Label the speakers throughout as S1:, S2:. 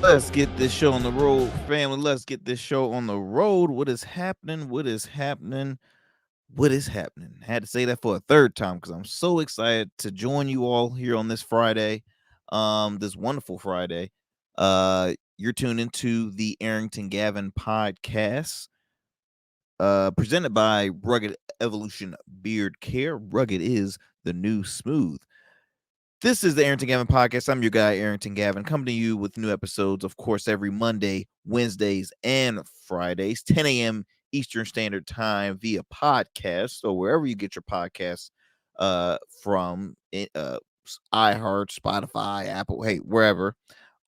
S1: Let's get this show on the road, family. Let's get this show on the road. What is happening? What is happening? What is happening? I had to say that for a third time because I'm so excited to join you all here on this Friday. This wonderful Friday. You're tuned into the Arrington Gavin podcast, presented by Rugged Evolution Beard Care. Rugged is the new smooth. This is the Arrington Gavin podcast. I'm your guy, Arrington Gavin, coming to you with new episodes, of course, every Monday, Wednesdays, and Fridays, 10 a.m. Eastern Standard Time via podcast. So wherever you get your podcasts from, iHeart, Spotify, Apple, hey, wherever.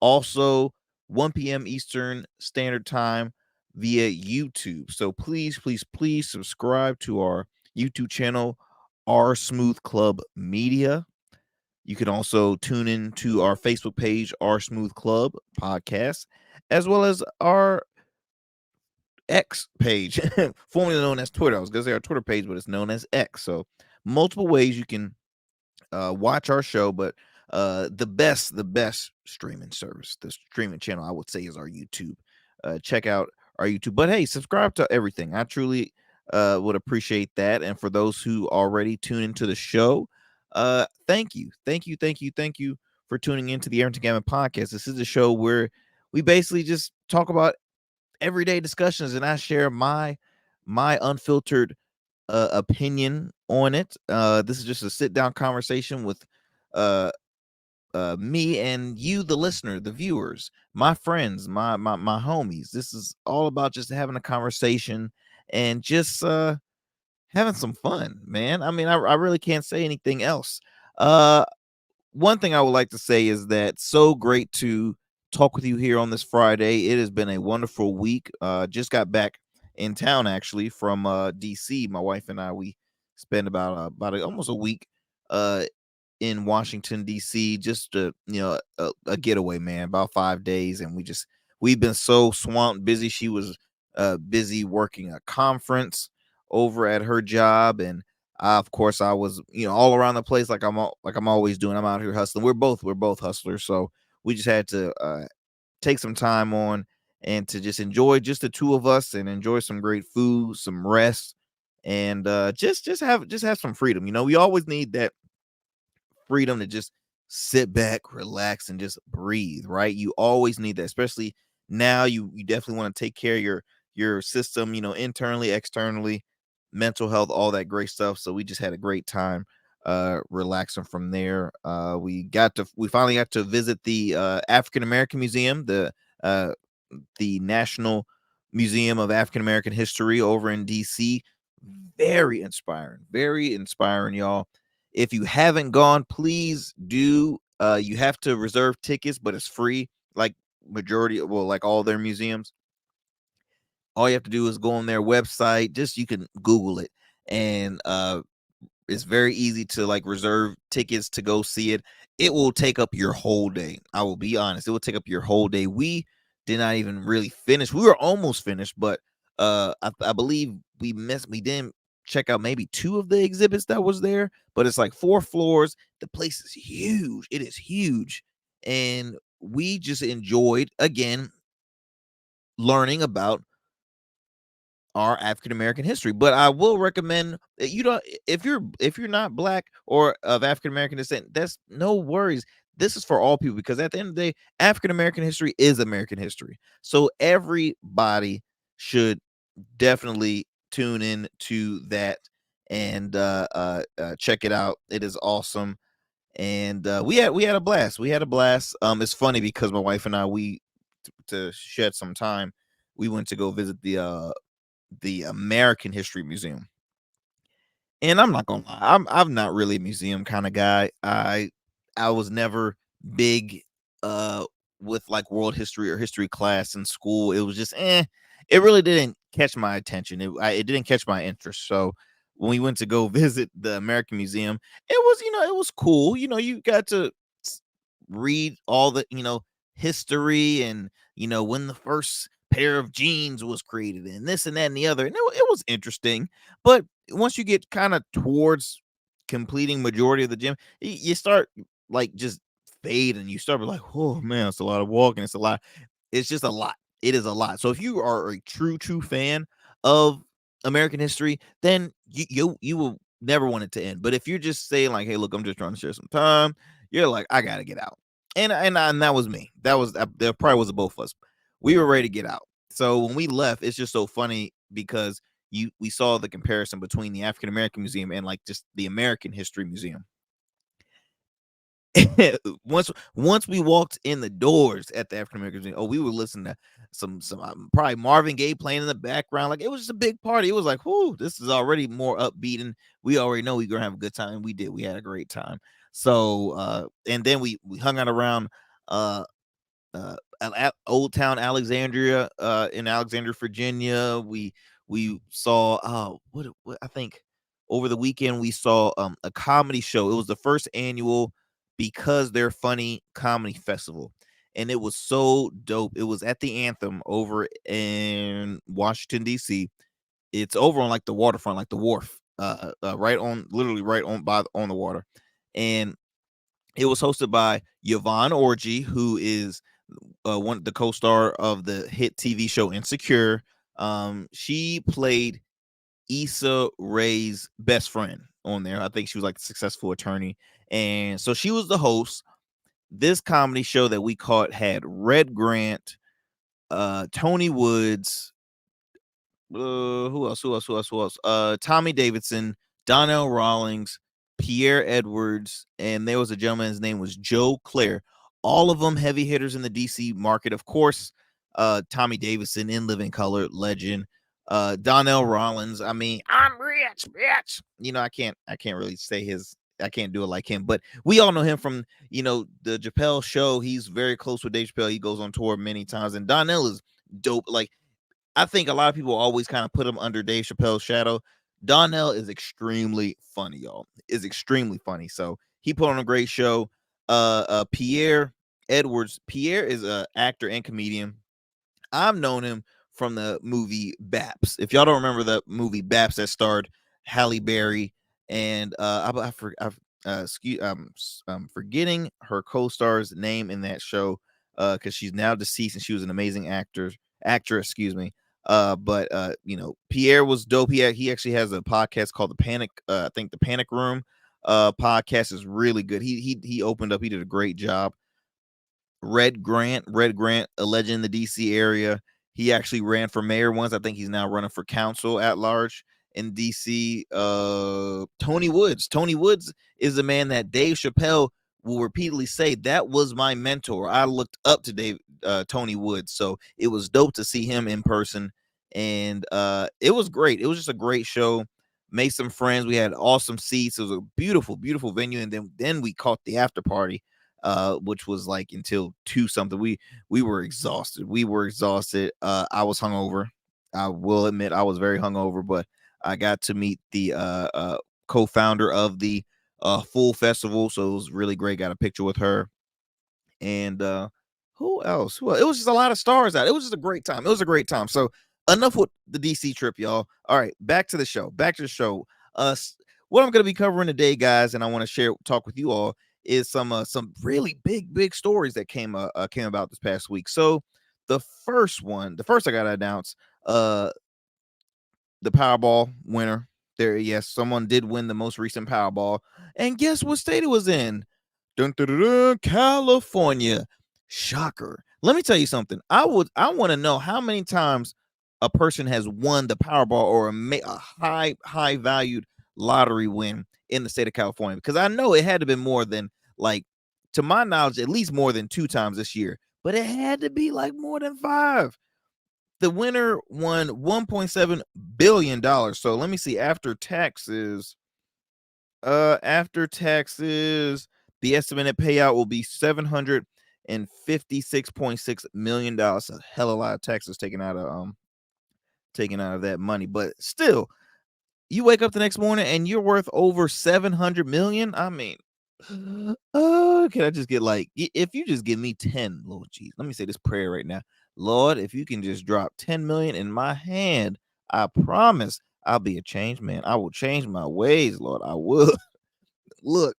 S1: Also, 1 p.m. Eastern Standard Time via YouTube. So please, please, please subscribe to our YouTube channel, R Smooth Club Media. You can also tune in to our Facebook page, Our Smooth Club Podcast, as well as our X page, formerly known as Twitter. I was going to say our Twitter page, but it's known as X. So, multiple ways you can watch our show, but the best streaming service, the streaming channel, I would say, is our YouTube. Check out our YouTube. But hey, subscribe to everything. I truly would appreciate that. And for those who already tune into the show, thank you for tuning into the Arrington Gavin podcast. This is a show where we basically just talk about everyday discussions, and I share my unfiltered opinion on it. This is just a sit down conversation with uh me and you, the listener, the viewers, my friends, my homies. This is all about just having a conversation and just having some fun, man. I mean, I really can't say anything else. Uh, One thing I would like to say is that so great to talk with you here on this Friday. It has been a wonderful week. Just got back in town actually from DC. My wife and I, we spent almost a week uh in Washington D.C. just to, a getaway, man, about 5 days, and we've been so swamped, busy. She was busy working a conference over at her job, and of course, I was, all around the place like I'm always doing. I'm out here hustling. We're both hustlers, so we just had to take some time on and to just enjoy just the two of us and enjoy some great food, some rest, and just have some freedom. We always need that freedom to just sit back, relax, and just breathe, right? You always need that, especially now. You definitely want to take care of your system, internally, externally, mental health, all that great stuff. So we just had a great time relaxing from there. We finally got to visit the African American Museum, uh the National Museum of African American History over in DC. Very inspiring, y'all. If you haven't gone, please do. You have to reserve tickets, but it's free. Like like all their museums. All you have to do is go on their website. Just you can Google it, and it's very easy to like reserve tickets to go see it. It will take up your whole day. I will be honest. It will take up your whole day. We did not even really finish. We were almost finished, but I believe we didn't check out maybe two of the exhibits that was there, but it's like 4 floors. The place is huge. It is huge. And we just enjoyed again learning about our African American history. But I will recommend that you don't if you're not black or of African American descent, that's no worries. This is for all people because at the end of the day, African American history is American history. So everybody should definitely tune in to that and check it out. It is awesome. And we had a blast. We had a blast. It's funny because my wife and I to shed some time, we went to go visit the American History Museum. And I'm not gonna lie, I'm not really a museum kind of guy. I was never big with like world history or history class in school. It was just it really didn't catch my attention. It didn't catch my interest. So when we went to go visit the American Museum, it was, it was cool. You got to read all the, history and, when the first pair of jeans was created and this and that and the other. And it was interesting. But once you get kind of towards completing majority of the gym, you start like just fade and you start like, oh man, it's a lot of walking. It's a lot. It's just a lot. It is a lot. So if you are a true fan of American history, then you will never want it to end. But if you're just saying like, hey, look, I'm just trying to share some time, you're like, I gotta get out. And that was me. That probably was both of us. We were ready to get out. So when we left, it's just so funny because we saw the comparison between the African American Museum and like just the American History Museum. once we walked in the doors at the African American Museum, we were listening to some probably Marvin Gaye playing in the background. Like it was just a big party. It was like, whoo, this is already more upbeat, and we already know we're gonna have a good time. We did. We had a great time. So and then we hung out around at Old Town Alexandria in Alexandria, Virginia. We saw what I think over the weekend we saw a comedy show. It was the first annual Because They're Funny comedy festival. And it was so dope. It was at the Anthem over in Washington D.C. It's over on like the waterfront, like the wharf, right on, literally right on the water. And it was hosted by Yvonne Orji, who is one the co-star of the hit TV show Insecure. She played Issa Rae's best friend on there. I think she was like a successful attorney, and so she was the host. This comedy show that we caught had Red Grant, Tony Woods, who else? Tommy Davidson, Donnell Rawlings, Pierre Edwards, and there was a gentleman. His name was Joe Clare. All of them heavy hitters in the DC market, of course. Tommy Davidson in Living Color, legend. Donnell Rawlings. I mean, I'm rich, bitch. I can't really say his. I can't do it like him, but we all know him from the Chappelle show. He's very close with Dave Chappelle. He goes on tour many times, and Donnell is dope. Like I think a lot of people always kind of put him under Dave Chappelle's shadow. Donnell is extremely funny, y'all. Is extremely funny. So he put on a great show. Pierre Edwards. Pierre is an actor and comedian. I've known him from the movie Baps. If y'all don't remember the movie Baps that starred Halle Berry and I'm forgetting her co-star's name in that show because she's now deceased and she was an amazing actress. Excuse me. But Pierre was dope. He actually has a podcast called the Panic. I think the Panic Room podcast is really good. He opened up. He did a great job. Red Grant, a legend in the DC area. He actually ran for mayor once. I think he's now running for council at large in DC. Tony Woods. Tony Woods is the man that Dave Chappelle will repeatedly say that was my mentor. I looked up to Tony Woods, so it was dope to see him in person, and it was great. It was just a great show. Made some friends. We had awesome seats. It was a beautiful, beautiful venue, and then we caught the after party, which was like until 2 something. We were exhausted. I was hungover. I will admit I was very hungover, but I got to meet the co-founder of the full festival, so it was really great. Got a picture with her, and who else? Well, it was just a lot of stars out. It was just a great time. It was a great time. So enough with the DC trip, y'all. All right, back to the show. What I'm going to be covering today, guys, and I want to talk with you all is some really big stories that came about this past week. So the first I got to announce, the Powerball winner. There, yes, someone did win the most recent Powerball, and guess what state it was in? Dun, dun, dun, dun, California. Shocker. Let me tell you something. I want to know how many times a person has won the Powerball or a high valued lottery win in the state of California, because I know it had to be more than, like, to my knowledge, at least more than 2 times this year, but it had to be like more than 5. The winner won $1.7 billion. So let me see. After taxes, the The estimated payout will be $756.6 million. A hell of a lot of taxes taken out of that money. But still, you wake up the next morning and you're worth over 700 million. I mean, can I just get like, if you just give me 10, Lord Jesus, let me say this prayer right now. Lord, if you can just drop 10 million in my hand, I promise I'll be a changed man. I will change my ways, Lord. I will. Look,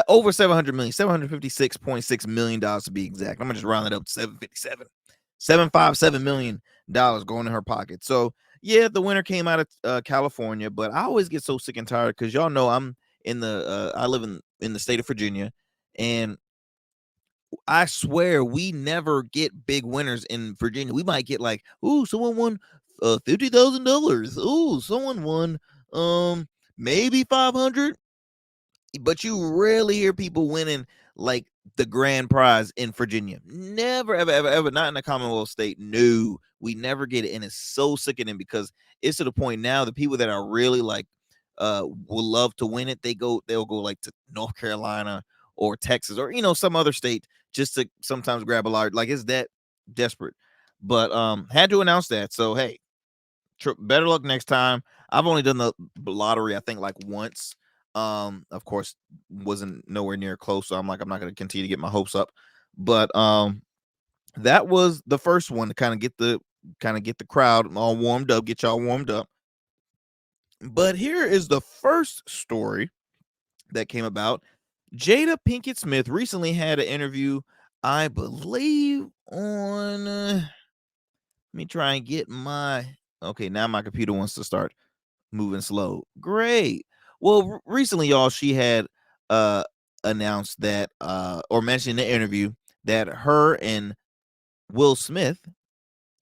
S1: over 700 million, $756.6 million to be exact. I'm gonna just round it up to 757. $757 million going in her pocket. So yeah, the winner came out of California, but I always get so sick and tired because y'all know I live in the state of Virginia, and I swear we never get big winners in Virginia. We might get like, ooh, someone won $50,000. Ooh, someone won maybe 500. But you rarely hear people winning like the grand prize in Virginia. Never, ever, ever, ever. Not in a Commonwealth state. No, we never get it, and it's so sickening because it's to the point now the people that are really like will love to win it. They'll go like to North Carolina or Texas or some other state just to sometimes grab a large. Like it's that desperate. But had to announce that. So hey, better luck next time. I've only done the lottery, I think, like once. Of course, wasn't nowhere near close, so I'm not going to continue to get my hopes up. But that was the first one to kind of get the crowd all warmed up, get y'all warmed up. But here is the first story that came about. Jada Pinkett Smith recently had an interview, I believe, on. Let me try and get my. Okay, now my computer wants to start moving slow. Great. Well, recently, y'all, she had announced that or mentioned in the interview that her and Will Smith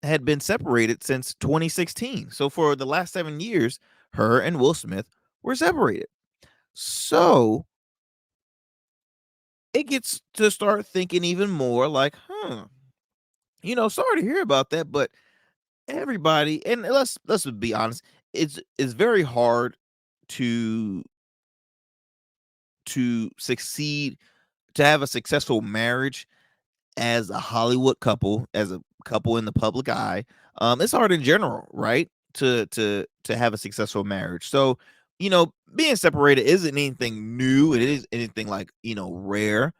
S1: had been separated since 2016. So for the last 7 years, her and Will Smith were separated. So it gets to start thinking even more like, sorry to hear about that, but everybody, and let's be honest, it's very hard to succeed, to have a successful marriage as a Hollywood couple, as a couple in the public eye. It's hard in general, right? To have a successful marriage. So, being separated isn't anything new. It is anything like, rare.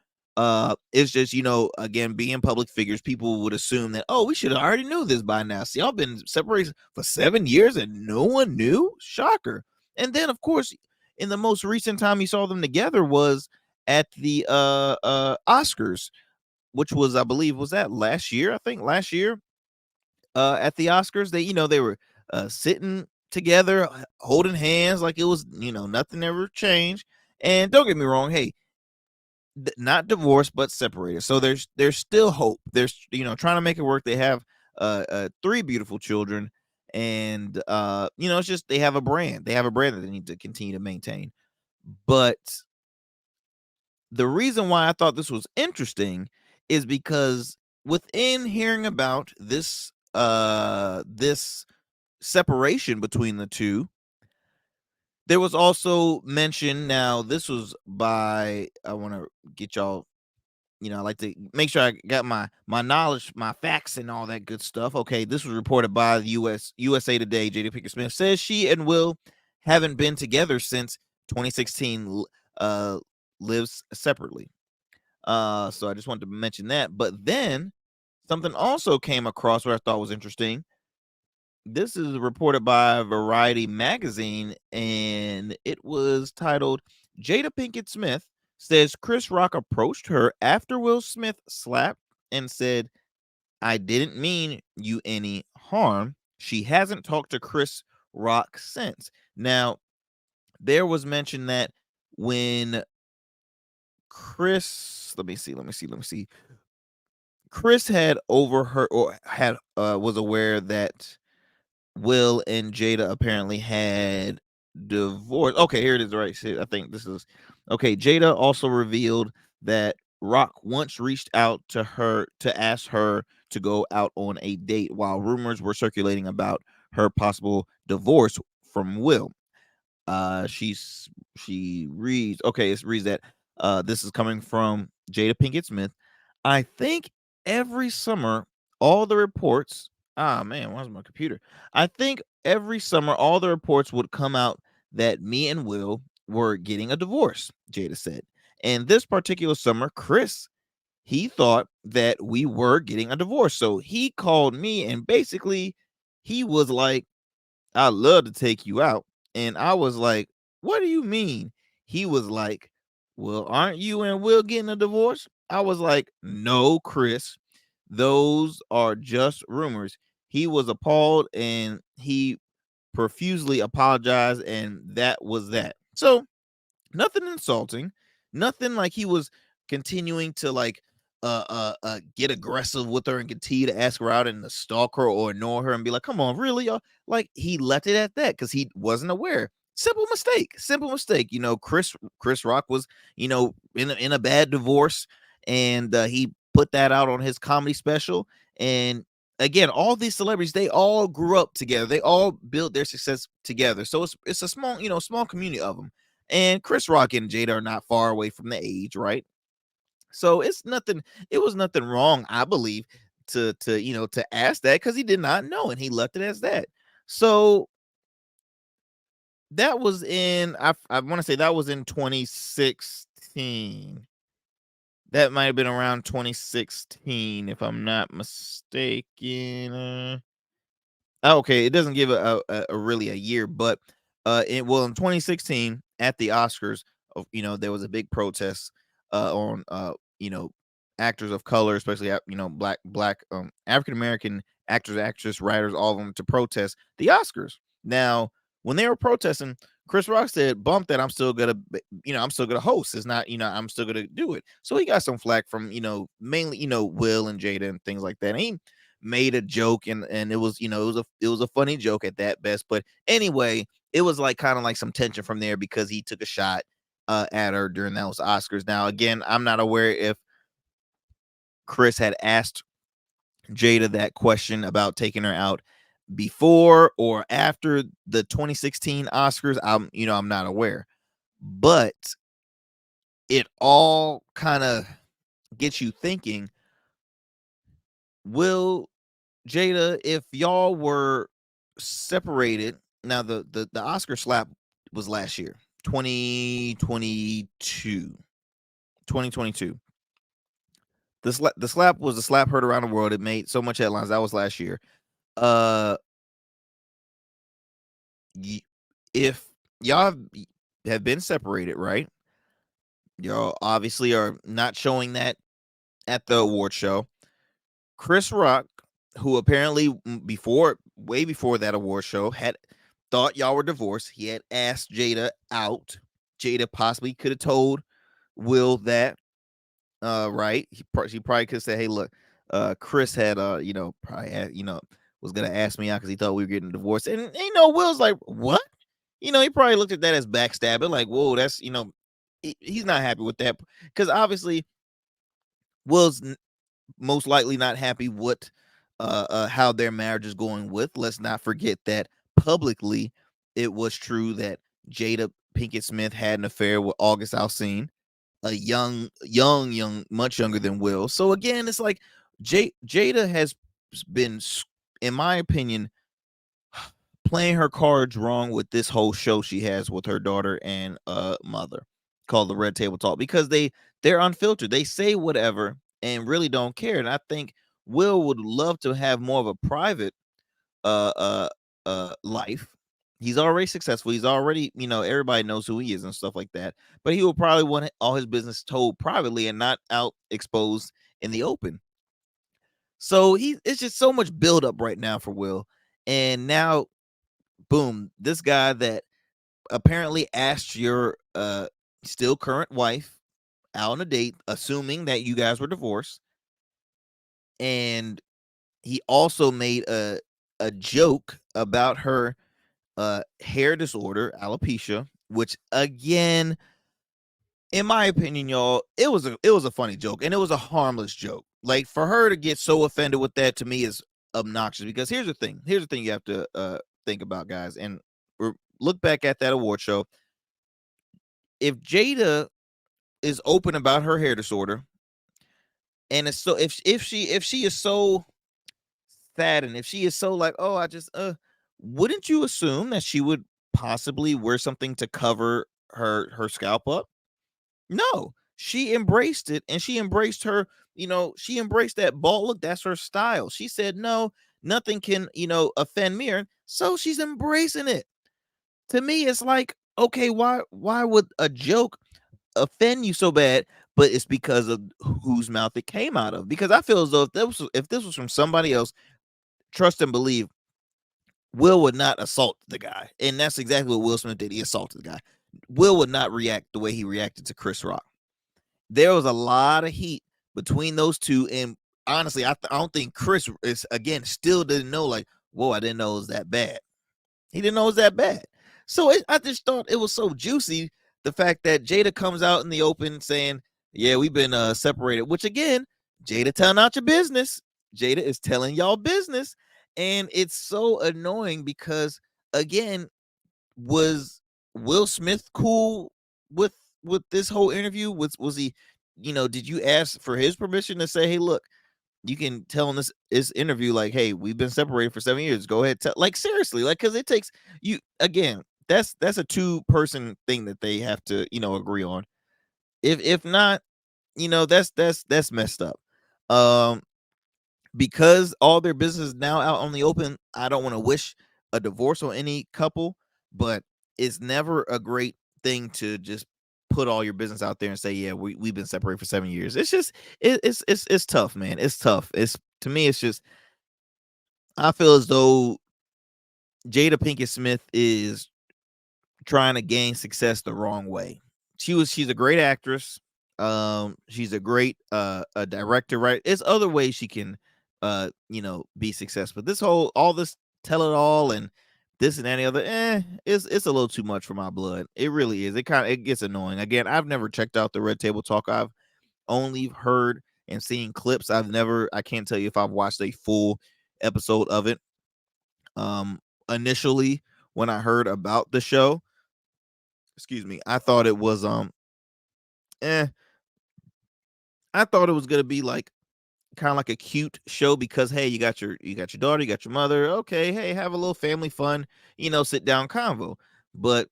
S1: It's just, again, being public figures, people would assume that, oh, we should have already knew this by now. See, y'all been separated for 7 years and no one knew. Shocker. And then, of course, in the most recent time you saw them together was at the Oscars, which was, I believe, was that last year? I think last year, at the Oscars, they were sitting together, holding hands like it was, nothing ever changed. And don't get me wrong, hey, not divorced but separated. So there's still hope. There's trying to make it work. They have 3 beautiful children, and it's just they have a brand. They have a brand that they need to continue to maintain. But the reason why I thought this was interesting is because within hearing about this separation between the two, there was also mention. Now, this was by, I want to get y'all, I like to make sure I got my knowledge, my facts, and all that good stuff. Okay, this was reported by the USA Today. Jada Pinkett Smith says she and Will haven't been together since 2016. Lives separately. So I just wanted to mention that. But then something also came across where I thought was interesting. This is reported by Variety magazine, and it was titled Jada Pinkett Smith says Chris Rock approached her after Will Smith slapped and said, "I didn't mean you any harm." She hasn't talked to Chris Rock since. Now, there was mention that when let me see. Chris had overheard or had was aware that Will and Jada apparently had divorced. Okay, here it is. Right, I think this is okay. Jada also revealed that Rock once reached out to her to ask her to go out on a date while rumors were circulating about her possible divorce from Will. She reads, okay, it reads that This is coming from Jada Pinkett Smith. I think every summer, all the reports. Ah, man, where's my computer? I think every summer, all the reports would come out that me and Will were getting a divorce, Jada said. And this particular summer, Chris, he thought that we were getting a divorce. So he called me and basically he was like, "I'd love to take you out." And I was like, "What do you mean?" He was like, "Well, aren't you and Will getting a divorce?" I was like, "No, Chris. Those are just rumors." He was appalled and he profusely apologized, and that was that. So nothing insulting, nothing like he was continuing to like get aggressive with her and continue to ask her out and to stalk her or ignore her and be like, "Come on, really?" Like he left it at that because he wasn't aware. Simple mistake, simple mistake. Chris Rock was, in a bad divorce, and he put that out on his comedy special. And again, all these celebrities, they all grew up together. They all built their success together. So it's a small, small community of them, and Chris Rock and Jada are not far away from the age, right? So it was nothing wrong, I believe, to ask that because he did not know and he left it as that. So that was in I want to say that was in 2016. That might have been around 2016, if I'm not mistaken. Okay, it doesn't give a really a year, but in 2016 at the Oscars, there was a big protest on actors of color, especially black African American actors, actresses, writers, all of them to protest the Oscars. Now, when they were protesting, Chris Rock said, "Bump that, I'm still I'm still gonna host. It's not, I'm still gonna do it." So he got some flack from mainly Will and Jada and things like that. And he made a joke, and it was it was a funny joke at that best. But anyway, it was like kind of like some tension from there because he took a shot at her during those Oscars. Now, again, I'm not aware if Chris had asked Jada that question about taking her out before or after the 2016 Oscars. I'm not aware, but it all kind of gets you thinking, will Jada, if y'all were separated, now the Oscar slap was last year, 2022. 2022. The slap was a slap heard around the world. It made so much headlines. That was last year. Uh if y'all have been separated, right? Y'all obviously are not showing that at the award show. Chris Rock, who apparently way before that award show, had thought y'all were divorced. He had asked Jada out. Jada possibly could have told Will that, right? She probably could say, "Hey, look, Chris had, probably had, was gonna ask me out because he thought we were getting divorced." And Will's like, "What?" He probably looked at that as backstabbing. Like, whoa, that's he's not happy with that because obviously Will's most likely not happy with how their marriage is going with. Let's not forget that publicly it was true that Jada Pinkett Smith had an affair with August Alsina, a young, much younger than Will. So again, it's like Jada has been, in my opinion, playing her cards wrong with this whole show she has with her daughter and mother called the Red Table Talk, because they're unfiltered. They say whatever and really don't care. And I think Will would love to have more of a private uh uh life. He's already successful. He's already, everybody knows who he is and stuff like that. But he will probably want all his business told privately and not out exposed in the open. So it's just so much buildup right now for Will. And now, boom, this guy that apparently asked your still current wife out on a date, assuming that you guys were divorced. And he also made a joke about her hair disorder, alopecia, which again, in my opinion, y'all, it was a funny joke and it was a harmless joke. Like, for her to get so offended with that, to me, is obnoxious. Because here's the thing. Here's the thing you have to think about, guys, and look back at that award show. If Jada is open about her hair disorder, and it's so if she is so sad, and if she is so like, oh, I just wouldn't you assume that she would possibly wear something to cover her scalp up? No, she embraced it, and she embraced her, she embraced that bald look. That's her style. She said, no, nothing can, offend me. So she's embracing it. To me, it's like, okay, why would a joke offend you so bad? But it's because of whose mouth it came out of. Because I feel as though if this was from somebody else, trust and believe, Will would not assault the guy. And that's exactly what Will Smith did. He assaulted the guy. Will would not react the way he reacted to Chris Rock. There was a lot of heat between those two, and honestly, I don't think Chris is, again, still didn't know, like, whoa, I didn't know it was that bad. He didn't know it was that bad. So I just thought it was so juicy, the fact that Jada comes out in the open saying, yeah, we've been separated, which, again, Jada telling out your business. Jada is telling y'all business, and it's so annoying because, again, was Will Smith cool with this whole interview? Was he, did you ask for his permission to say, hey, look, you can tell in this interview, like, hey, we've been separated for 7 years. Go ahead, tell, like, seriously, like, because it takes you, again. That's a two-person thing that they have to, agree on. If not, that's messed up. Um, because all their business is now out on the open, I don't want to wish a divorce on any couple, but it's never a great thing to just put all your business out there and say, yeah, we've been separated for 7 years. It's just it's tough, man. It's tough. It's, to me, it's just, I feel as though Jada Pinkett Smith is trying to gain success the wrong way. She's a great actress. She's a great a director, right? It's other ways she can be successful. This whole, all this tell it all and this and any other, it's a little too much for my blood. It really is. It gets annoying. Again, I've never checked out the Red Table Talk. I've only heard and seen clips. I can't tell you if I've watched a full episode of it. Initially, when I heard about the show, excuse me, I thought it was eh, I thought it was gonna be like kind of like a cute show because, hey, you got your daughter, you got your mother. Okay, hey, have a little family fun, sit down convo. But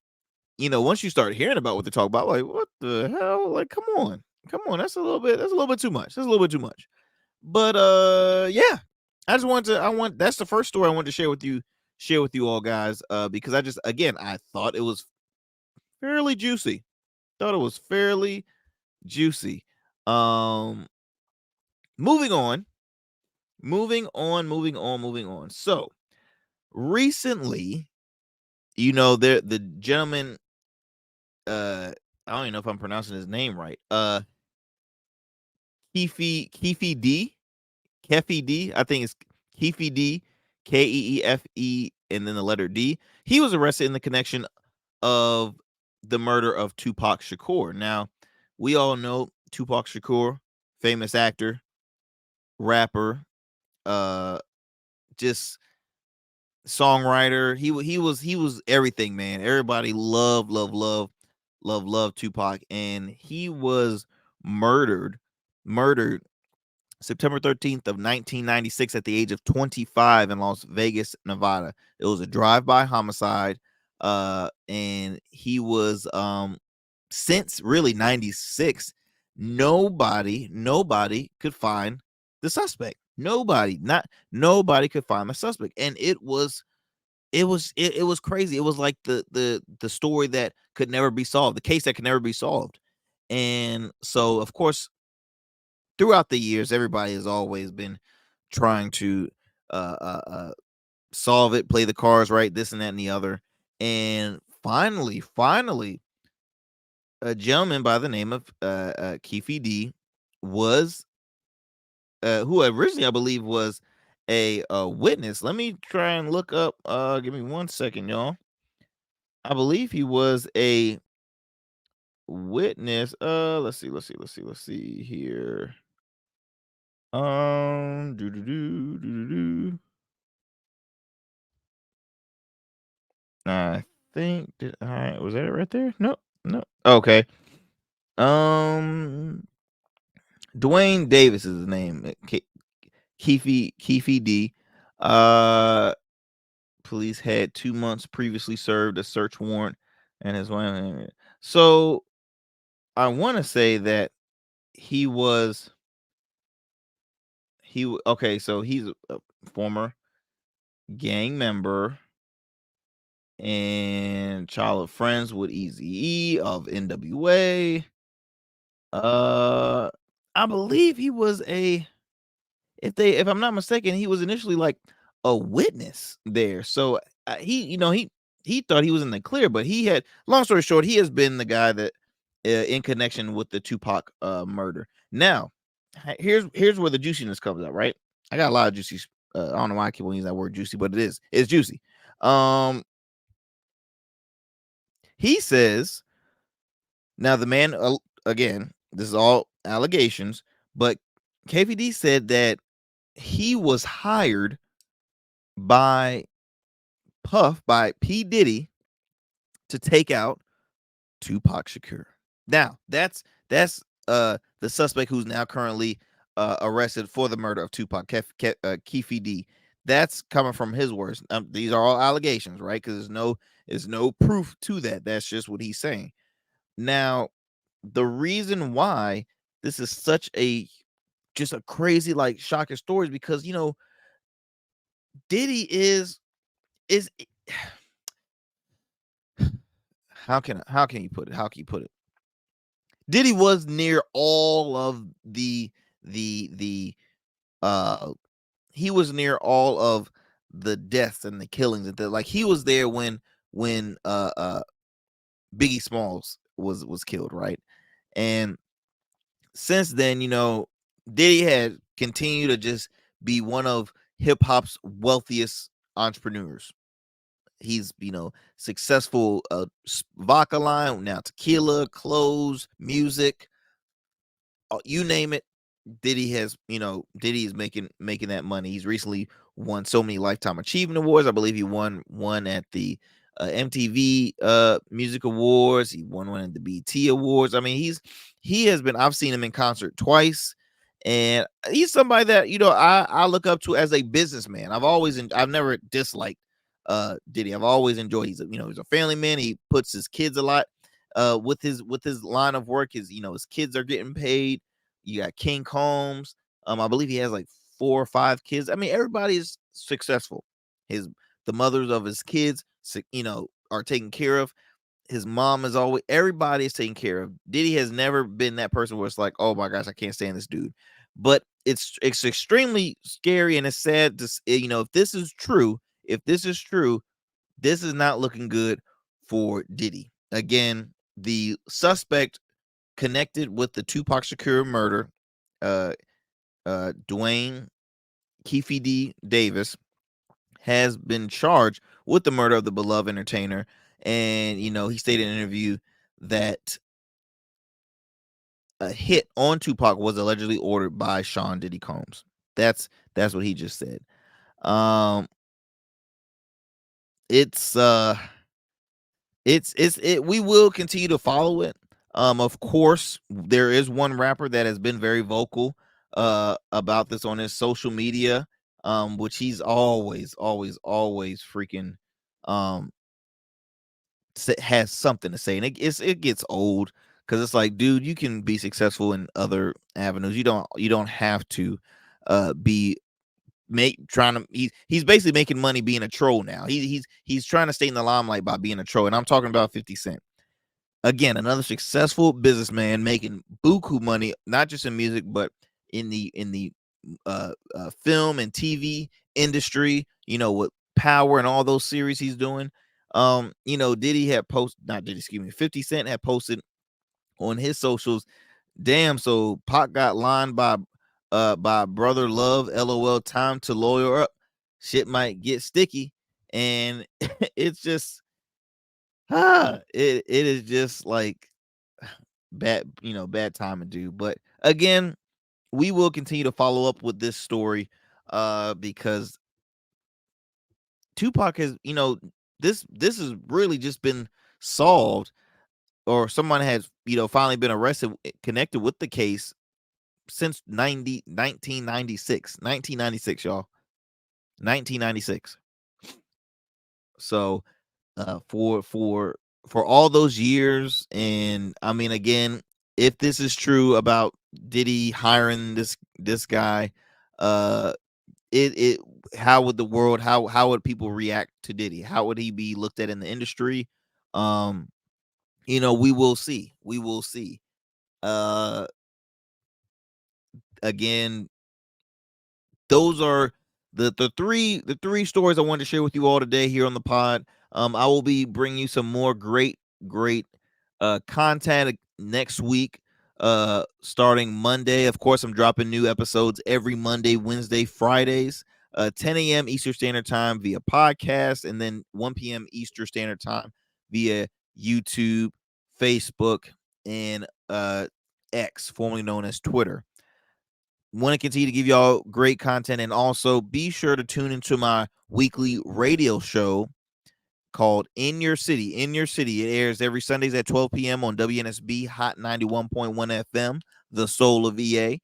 S1: once you start hearing about what they talk about, like, what the hell? Like, come on, that's a little bit too much. That's a little bit too much. But yeah, that's the first story I wanted to share with you all, guys. Because I thought it was fairly juicy. Thought it was fairly juicy. Um, moving on, moving on. So recently, the gentleman, I don't even know if I'm pronouncing his name right. Keefe D, Keefe D. I think it's Keefe D, Keefe, and then the letter D. He was arrested in the connection of the murder of Tupac Shakur. Now, we all know Tupac Shakur, famous actor, rapper, uh, just songwriter. He was everything, man. Everybody love Tupac, and he was murdered murdered September 13th of 1996 at the age of 25 in Las Vegas, Nevada. It was a drive-by homicide, and he was since really 96, nobody could find the suspect. Nobody could find the suspect, and it was crazy. It was like the story that could never be solved, the case that could never be solved. And so, of course, throughout the years, everybody has always been trying to uh, uh, uh, solve it, play the cards right, this and that and the other. And finally, a gentleman by the name of Keefe D was, who originally I believe was a witness. Let me try and look up. Give me 1 second, y'all. I believe he was a witness. Let's see here. Do do do do do do. I think, was that it right there? No, no. Okay. Um, Dwayne Davis is his name. Keefe D. Uh, Police had 2 months previously served a search warrant and his wife. So I want to say that he was okay. So he's a former gang member and childhood friends with Eazy-E of NWA. Uh, I believe he was if I'm not mistaken, he was initially like a witness there. So he thought he was in the clear, but he had, long story short, he has been the guy that in connection with the Tupac murder. Now, here's where the juiciness comes out, right? I got a lot of juicy. I don't know why I keep using that word juicy, but it's juicy. He says, now the man, again, this is all allegations, but KVD said that he was hired by by P. Diddy to take out Tupac Shakur. Now, the suspect who's now currently arrested for the murder of Tupac, Keefe D. That's coming from his words. These are all allegations, right? Because there's no proof to that. That's just what he's saying. Now, the reason why this is such a just a crazy like shocking story is because Diddy is how can you put it? How can you put it? Diddy was near all of the he was near all of the deaths and the killings and like he was there when Biggie Smalls was killed, right? And since then, Diddy had continued to just be one of hip hop's wealthiest entrepreneurs. He's successful vodka line, now tequila, clothes, music, you name it. Diddy is making that money. He's recently won so many lifetime achievement awards. I believe he won one at the MTV Music Awards. He won one at the BT Awards. I mean, he has been. I've seen him in concert twice, and he's somebody that I look up to as a businessman. I've never disliked Diddy. I've always enjoyed. He's a family man. He puts his kids a lot with his line of work. His kids are getting paid. You got King Combs. I believe he has like 4 or 5 kids. I mean, everybody is successful. The mothers of his kids, are taken care of. His mom is always, everybody is taken care of. Diddy has never been that person where it's like, oh my gosh, I can't stand this dude. But it's extremely scary and it's sad to, if this is true, this is not looking good for Diddy. Again, the suspect connected with the Tupac Shakur murder, uh, Dwayne Keefe D. Davis, has been charged with the murder of the beloved entertainer. And, he stated in an interview that a hit on Tupac was allegedly ordered by Sean Diddy Combs. That's what he just said. Um, it's we will continue to follow it. Of course, there is one rapper that has been very vocal about this on his social media, which he's always freaking um has something to say, and it gets old because it's like, dude, you can be successful in other avenues. You don't have to be trying to he's basically making money being a troll now. He's trying to stay in the limelight by being a troll, and I'm talking about 50 Cent. Again, another successful businessman making buku money, not just in music, but in the film and TV industry. With Power and all those series he's doing. Diddy had not Diddy, excuse me, 50 Cent had posted on his socials. Damn, so Pac got lined by brother love. LOL. Time to lawyer up. Shit might get sticky, and it's just it is just like bad timing, dude. But again, we will continue to follow up with this story because Tupac has, this has really just been solved or someone has, finally been arrested connected with the case since 1996, y'all. 1996. So for all those years, and I mean, again, if this is true about Diddy hiring this guy, uh it how would the world, how would people react to Diddy? How would he be looked at in the industry? um we will see. uh Again, those are the three stories I wanted to share with you all today here on the pod. I will be bringing you some more great content next week, starting Monday. Of course, I'm dropping new episodes every Monday, Wednesday, Fridays, 10 a.m. Eastern Standard Time via podcast, and then 1 p.m. Eastern Standard Time via YouTube, Facebook, and X, formerly known as Twitter. Want to continue to give y'all great content, and also be sure to tune into my weekly radio show called In Your City. In Your City. It airs every Sundays at 12 p.m. on WNSB Hot 91.1 FM, the soul of VA.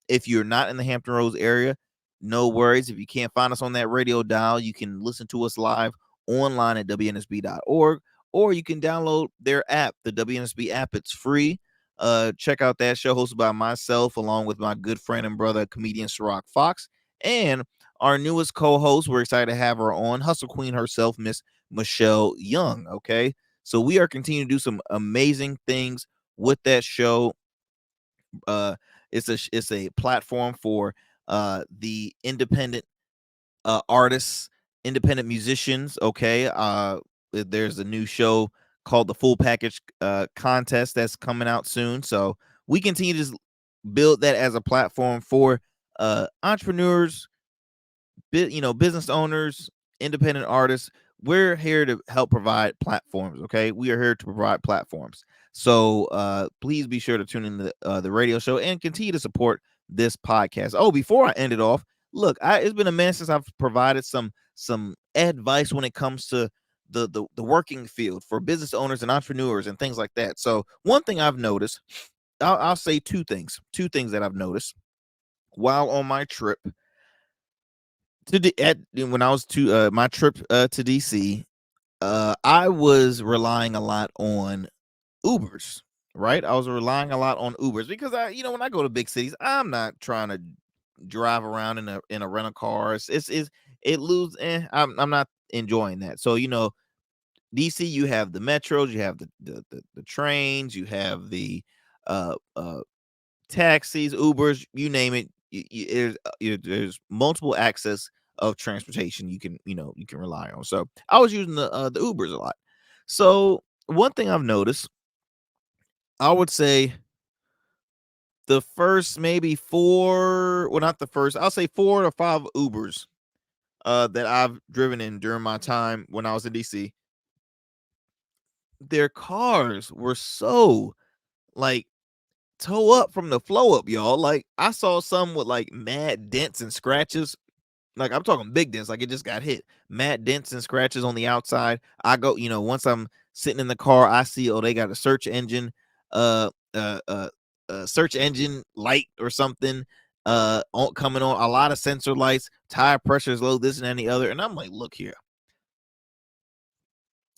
S1: If you're not in the Hampton Roads area, no worries. If you can't find us on that radio dial, you can listen to us live online at WNSB.org, or you can download their app, the WNSB app. It's free. Check out that show, hosted by myself, along with my good friend and brother, comedian Ciroc Fox, and our newest co-host. We're excited to have her on, Hustle Queen herself, Miss Michelle Young. Okay, so we are continuing to do some amazing things with that show. uh it's a platform for the independent artists, independent musicians. Okay, there's a new show called the Full Package Contest that's coming out soon, so we continue to build that as a platform for entrepreneurs, business owners, independent artists. We're here to help provide platforms. Okay, we are here to provide platforms. So please be sure to tune in to the radio show and continue to support this podcast. Oh, before I end it off, look, it's been a minute since I've provided some advice when it comes to the working field for business owners and entrepreneurs and things like that. So one thing I've noticed, I'll say two things that I've noticed while on my trip when I was to my trip to DC. I was relying a lot on Ubers, right? I was relying a lot on Ubers because when I go to big cities, I'm not trying to drive around in a rental car. It lose. I'm not enjoying that. So DC, you have the metros, you have the trains, you have the uh taxis, Ubers, you name it. There's multiple access of transportation you can rely on. So I was using the Ubers a lot. So one thing I've noticed, I would say the first maybe four, well, not the first, I'll say 4 to 5 Ubers that I've driven in during my time when I was in DC, their cars were so like toe up from the flow up, y'all. Like I saw some with like mad dents and scratches. Like I'm talking big dents, like it just got hit. Mad dents and scratches on the outside. I go, once I'm sitting in the car, I see, oh, they got a uh, uh, uh, search engine light or something, coming on. A lot of sensor lights, tire pressure is low, this and any other. And I'm like, look here,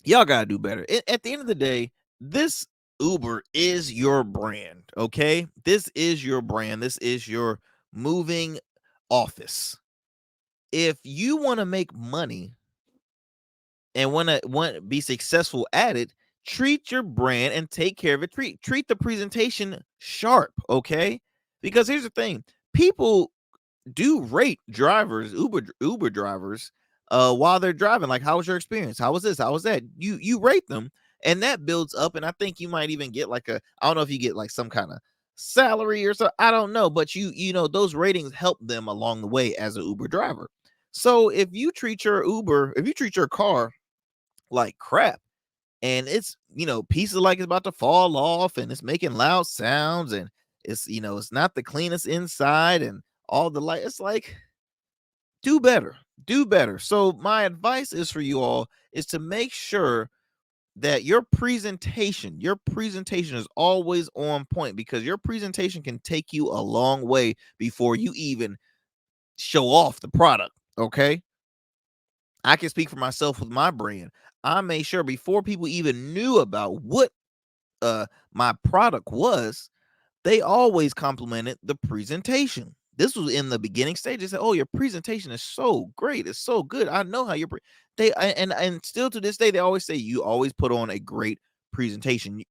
S1: y'all gotta do better. At the end of the day, this Uber is your brand. Okay, this is your brand. This is your moving office. If you want to make money and want be successful at it, treat your brand and take care of it. Treat the presentation sharp, okay? Because here's the thing: people do rate drivers, Uber drivers, while they're driving. Like, how was your experience? How was this? How was that? You rate them, and that builds up. And I think you might even get like I don't know if you get like some kind of salary or so. I don't know, but those ratings help them along the way as an Uber driver. So if you treat your car like crap, and it's pieces like it's about to fall off, and it's making loud sounds, and it's not the cleanest inside, and all the light, it's like, do better. So my advice is for you all is to make sure that your presentation is always on point, because your presentation can take you a long way before you even show off the product. Okay. I can speak for myself with my brand. I made sure before people even knew about what my product was, they always complimented the presentation. This was in the beginning stage. They said, "Oh, your presentation is so great. It's so good. I know how you're." And still to this day, they always say you always put on a great presentation.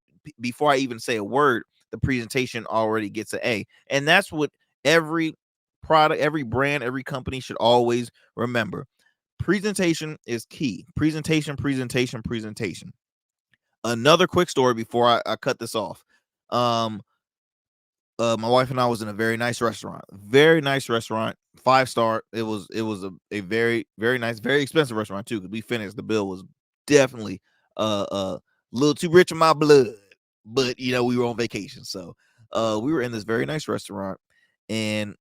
S1: Before I even say a word, the presentation already gets an A, and that's what every product, every brand, every company should always remember. Presentation is key. Presentation, presentation, presentation. Another quick story before I cut this off. Um, my wife and I was in a very nice restaurant, 5 star. It was a very very nice, very expensive restaurant too. Because we finished, the bill was definitely a little too rich in my blood, but we were on vacation, so we were in this very nice restaurant, and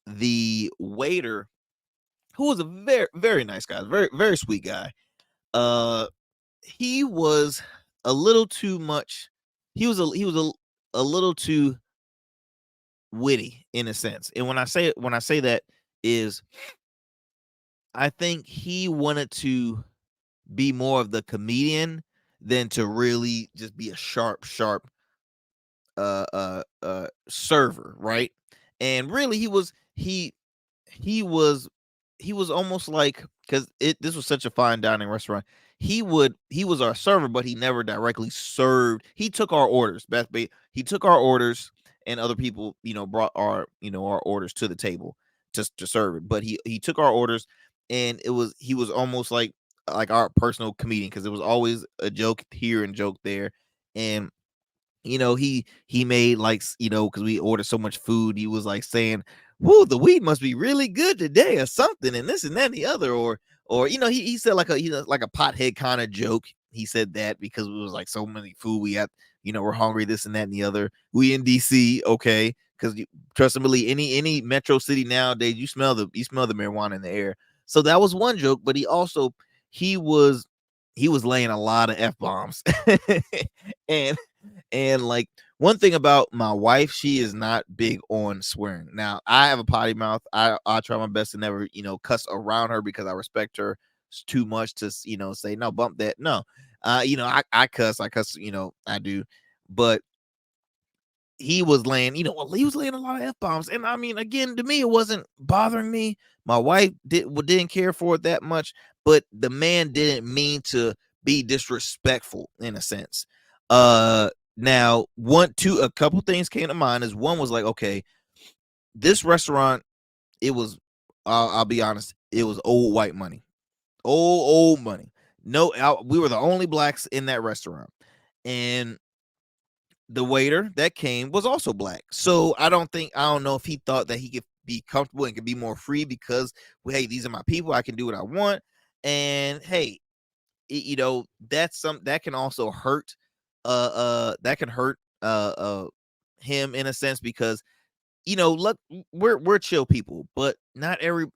S1: the waiter, who was a very very nice guy, very very sweet guy, uh, he was a little too much. He was a little too witty in a sense. And when I say that is, I think he wanted to be more of the comedian than to really just be a sharp server, right? And really he was he was almost like, because this was such a fine dining restaurant. He was our server, but he never directly served. He took our orders. He took our orders, and other people, brought our orders to the table to serve it. But he took our orders, and he was almost like our personal comedian, because it was always a joke here and joke there. And he made because we ordered so much food, he was like saying, "Whoa, the weed must be really good today," or something, and this and that and the other, or he said like a pothead kind of joke. He said that because it was like so many food we had, we're hungry, this and that and the other. We in DC, okay, because trust and believe, any metro city nowadays, you smell the marijuana in the air. So that was one joke, but he was he was laying a lot of f bombs, and like, one thing about my wife, she is not big on swearing. Now, I have a potty mouth. I try my best to never, cuss around her, because I respect her too much to, say no, bump that. No, I cuss, I do, but he was laying a lot of f bombs, and I mean, again, to me, it wasn't bothering me. My wife didn't care for it that much, but the man didn't mean to be disrespectful in a sense. Now, a couple things came to mind. Is one was like, okay, this restaurant, it was, I'll be honest, it was old white money, old money. No, we were the only blacks in that restaurant, and the waiter that came was also black. So I don't know if he thought that he could be comfortable and could be more free, because, well, hey, these are my people, I can do what I want. And hey, that can also hurt, that can hurt him in a sense, because look, we're chill people, but not every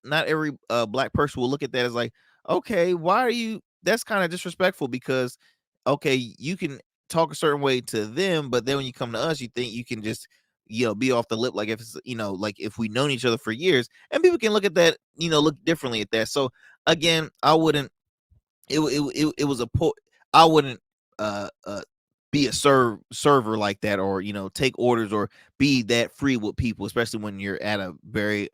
S1: black person will look at that as like, okay, why are you? That's kind of disrespectful, because okay, you can talk a certain way to them, but then when you come to us, you think you can just be off the lip, like if it's like if we known each other for years, and people can look at that, look differently at that. So again, I wouldn't. It was a I wouldn't be a server like that, or take orders, or be that free with people, especially when you're at a very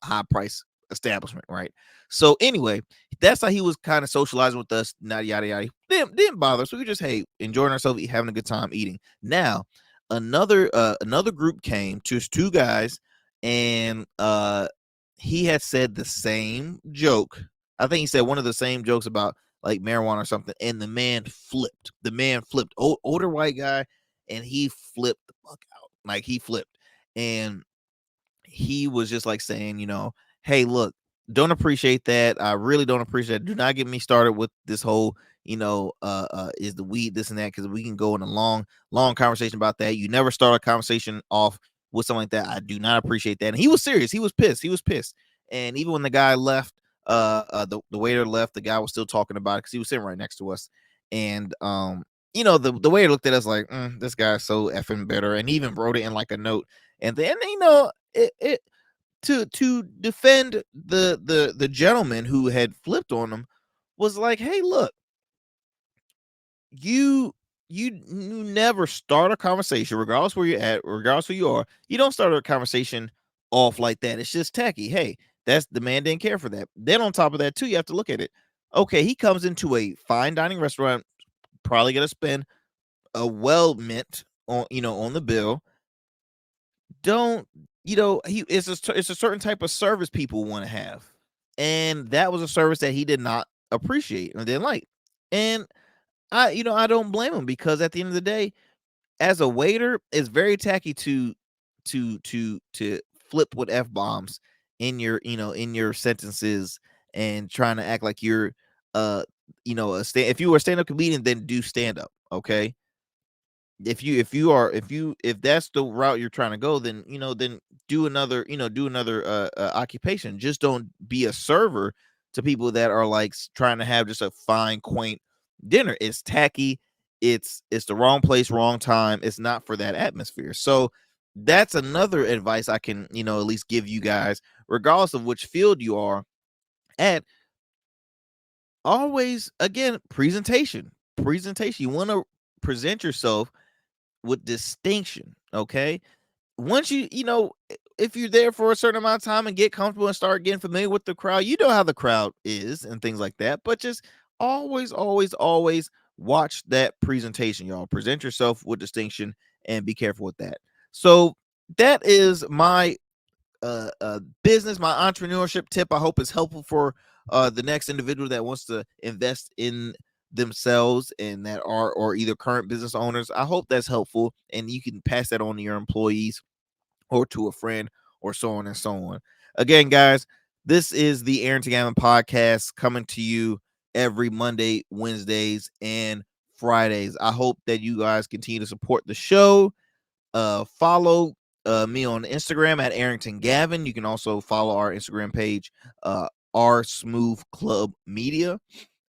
S1: high price establishment, right? So anyway, that's how he was kind of socializing with us, not yada yada. Didn't bother, so we just, hey, enjoying ourselves, having a good time eating. Now another group came, just two guys, and he had said the same joke. I think he said one of the same jokes about like marijuana or something, and the man flipped. Older white guy, and he flipped the fuck out. Like, he flipped, and he was just like saying, hey, look, don't appreciate that. I really don't appreciate it. Do not get me started with this whole, is the weed this and that, because we can go in a long conversation about that. You never start a conversation off with something like that. I do not appreciate that. And he was serious. He was pissed. And even when the guy left, the waiter left, the guy was still talking about it, because he was sitting right next to us. And the way it looked at us like, this guy's so effing bitter, and he even wrote it in like a note. And then it to defend the gentleman who had flipped on him was like, hey, look, you you never start a conversation, regardless where you're at, regardless who you are. You don't start a conversation off like that. It's just tacky. Hey, that's the man didn't care for that. Then on top of that, too, you have to look at it. Okay, he comes into a fine dining restaurant, probably gonna spend a well mint on the bill. Don't he it's a certain type of service people want to have, and that was a service that he did not appreciate or didn't like. And I don't blame him, because at the end of the day, as a waiter, it's very tacky to flip with f bombs in your sentences, and trying to act like you're uh if you were a stand up comedian, then do stand up. Okay, if that's the route you're trying to go, then then do another occupation. Just don't be a server to people that are like trying to have just a fine, quaint dinner. It's tacky. It's the wrong place, wrong time. It's not for that atmosphere. So that's another advice I can at least give you guys, regardless of which field you are at. Always, again, presentation. You want to present yourself with distinction. Okay, once if you're there for a certain amount of time and get comfortable and start getting familiar with the crowd, you know how the crowd is and things like that. But just always watch that presentation, y'all. Present yourself with distinction, and be careful with that. So that is my business, my entrepreneurship tip. I hope it's helpful for the next individual that wants to invest in themselves, and that are or either current business owners. I hope that's helpful, and you can pass that on to your employees or to a friend, or so on and so on. Again, guys, this is the Arrington Gavin podcast, coming to you every Monday, Wednesdays, and Fridays. I hope that you guys continue to support the show. Follow me on Instagram at Arrington Gavin. You can also follow our Instagram page, R Smooth Club Media.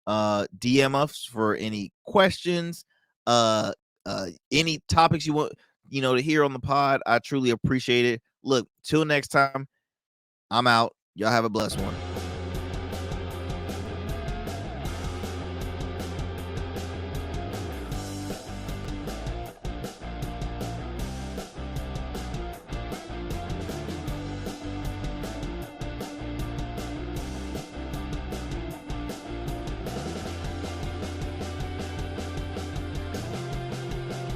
S1: DM us for any questions, any topics you want to hear on the pod. I truly appreciate it. Look, till next time, I'm out. Y'all have a blessed one.